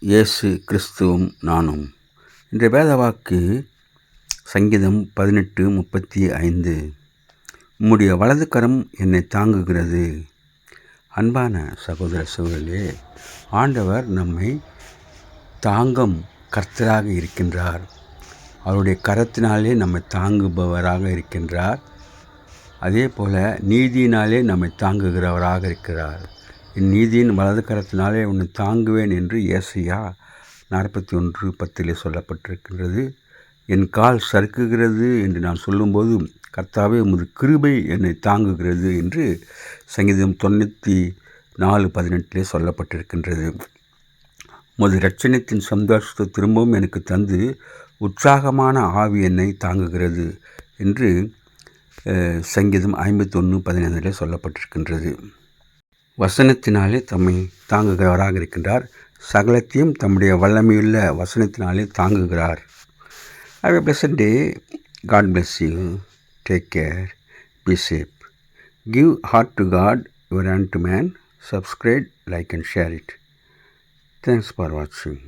இயேசு கிறிஸ்துவும் நானும். இன்றைய வேத வாக்கு சங்கீதம் 18:35. உம்முடைய வலது கரம் என்னை தாங்குகிறது. அன்பான சகோதர சகோதரிகளே, ஆண்டவர் நம்மை தாங்கும் கர்த்தராக இருக்கின்றார். அவருடைய கரத்தினாலே நம்மை தாங்குபவராக இருக்கின்றார். அதே போல் நீதியினாலே நம்மை தாங்குகிறவராக இருக்கிறார். என் நீதியின் வலது கரத்தினாலே உன்னை தாங்குவேன் என்று ஏசாயா 41:10 சொல்லப்பட்டிருக்கின்றது. என் கால் சறுக்குகிறது என்று நான் சொல்லும்போது, கர்த்தாவே உமது கிருபை என்னை தாங்குகிறது என்று சங்கீதம் 94:18 சொல்லப்பட்டிருக்கின்றது. உமது இரட்சணியத்தின் சந்தோஷத்தை திரும்பவும் எனக்கு தந்து உற்சாகமான ஆவி என்னை தாங்குகிறது என்று சங்கீதம் 51:15 சொல்லப்பட்டிருக்கின்றது. வசனத்தினாலே தம்மை தாங்குகிறவராக இருக்கின்றார். சகலத்தையும் தம்முடைய வல்லமையுள்ள வசனத்தினாலே தாங்குகிறார். Have a blessed day. God bless you. Take care. Be safe. Give heart to God, your hand to man. Subscribe, like and share it. Thanks for watching.